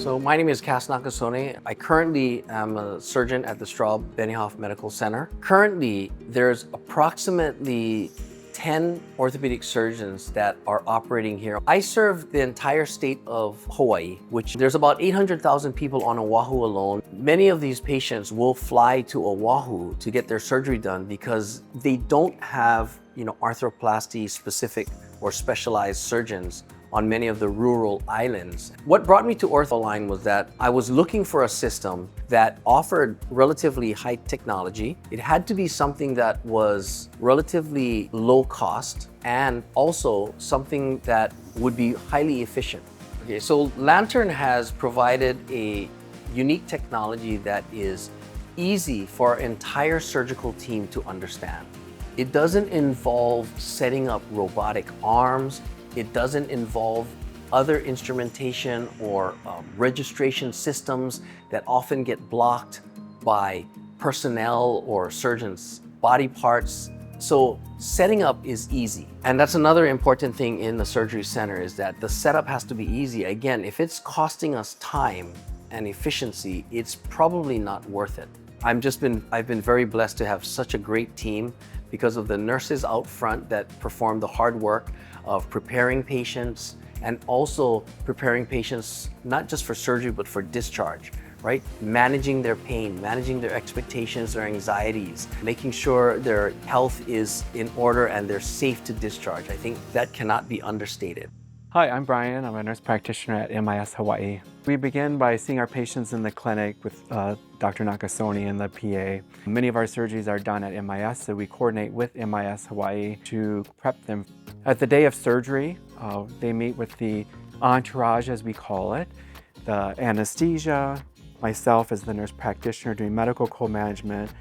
So my name is Cass Nakasone. I currently am a surgeon at the Straub Benioff Medical Center. Currently, there's approximately 10 orthopedic surgeons that are operating here. I serve the entire state of Hawaii, which there's about 800,000 people on Oahu alone. Many of these patients will fly to Oahu to get their surgery done because they don't have, arthroplasty specific or specialized surgeons on many of the rural islands. What brought me to OrthAlign was that I was looking for a system that offered relatively high technology. It had to be something that was relatively low cost and also something that would be highly efficient. Okay, so Lantern has provided a unique technology that is easy for our entire surgical team to understand. It doesn't involve setting up robotic arms. It doesn't involve other instrumentation or registration systems that often get blocked by personnel or surgeons' body parts. So setting up is easy. And that's another important thing in the surgery center is that the setup has to be easy. Again, if it's costing us time and efficiency, it's probably not worth it. I've been very blessed to have such a great team because of the nurses out front that perform the hard work of preparing patients and also preparing patients not just for surgery but for discharge, right? Managing their pain, managing their expectations, their anxieties, making sure their health is in order and they're safe to discharge. I think that cannot be understated. Hi, I'm Brian. I'm a nurse practitioner at MIS Hawaii. We begin by seeing our patients in the clinic with Dr. Nakasone and the PA. Many of our surgeries are done at MIS, so we coordinate with MIS Hawaii to prep them. At the day of surgery, they meet with the entourage, as we call it, the anesthesia, myself as the nurse practitioner doing medical co-management,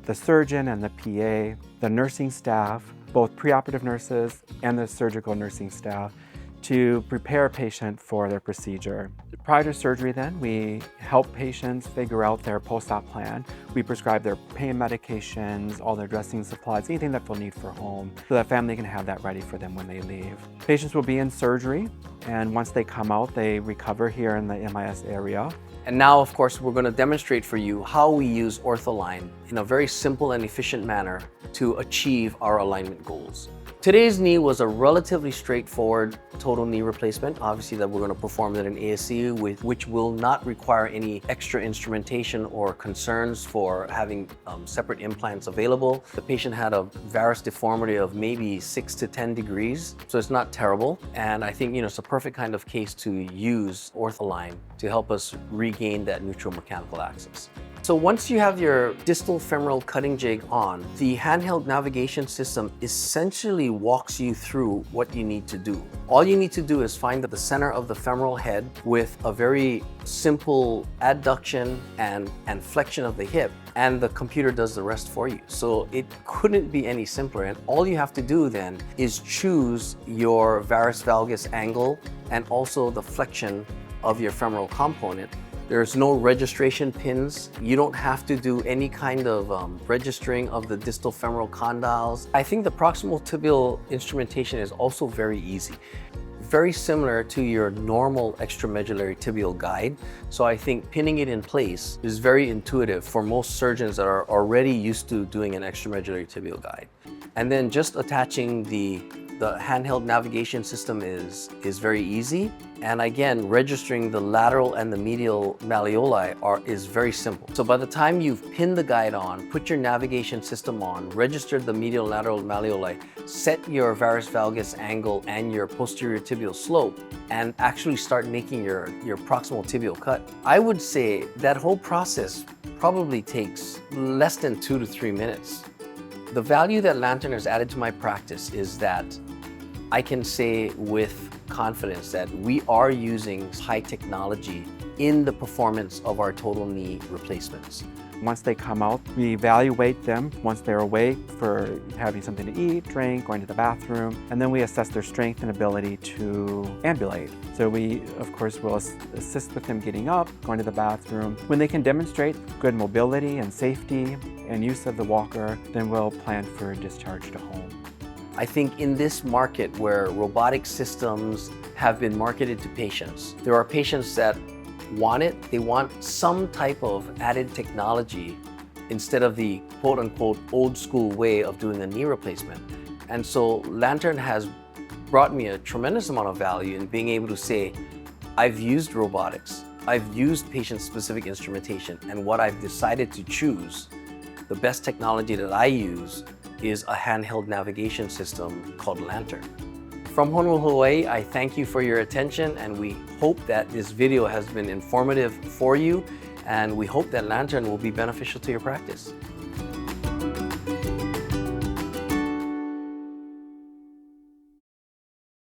the surgeon and the PA, the nursing staff, both preoperative nurses and the surgical nursing staff, to prepare a patient for their procedure. Prior to surgery then, we help patients figure out their post-op plan. We prescribe their pain medications, all their dressing supplies, anything that they'll need for home, so that family can have that ready for them when they leave. Patients will be in surgery, and once they come out, they recover here in the MIS area. And now, of course, we're going to demonstrate for you how we use OrthAlign in a very simple and efficient manner to achieve our alignment goals. Today's knee was a relatively straightforward total knee replacement, obviously that we're going to perform at an ASC, which will not require any extra instrumentation or concerns for having separate implants available. The patient had a varus deformity of maybe 6 to 10 degrees, so it's not terrible. And I think it's a perfect kind of case to use OrthAlign to help us regain that neutral mechanical access. So once you have your distal femoral cutting jig on, the handheld navigation system essentially walks you through what you need to do. All you need to do is find the center of the femoral head with a very simple adduction and flexion of the hip, and the computer does the rest for you. So it couldn't be any simpler. And all you have to do then is choose your varus valgus angle and also the flexion of your femoral component. There's no registration pins. You don't have to do any kind of registering of the distal femoral condyles. I think the proximal tibial instrumentation is also very easy. Very similar to your normal extramedullary tibial guide. So I think pinning it in place is very intuitive for most surgeons that are already used to doing an extramedullary tibial guide. And then just attaching the handheld navigation system is very easy. And again, registering the lateral and the medial malleoli is very simple. So by the time you've pinned the guide on, put your navigation system on, registered the medial lateral malleoli, set your varus valgus angle and your posterior tibial slope, and actually start making your proximal tibial cut, I would say that whole process probably takes less than 2 to 3 minutes. The value that Lantern has added to my practice is that I can say with confidence that we are using high technology in the performance of our total knee replacements. Once they come out, we evaluate them once they're awake for having something to eat, drink, going to the bathroom, and then we assess their strength and ability to ambulate. So we, of course, will assist with them getting up, going to the bathroom. When they can demonstrate good mobility and safety and use of the walker, then we'll plan for discharge to home. I think in this market where robotic systems have been marketed to patients, there are patients that want it. They want some type of added technology instead of the quote-unquote old school way of doing a knee replacement. And so Lantern has brought me a tremendous amount of value in being able to say, I've used robotics, I've used patient-specific instrumentation, and what I've decided to choose, the best technology that I use is a handheld navigation system called Lantern. From Honolulu, Hawaii, I thank you for your attention, and we hope that this video has been informative for you, and we hope that Lantern will be beneficial to your practice.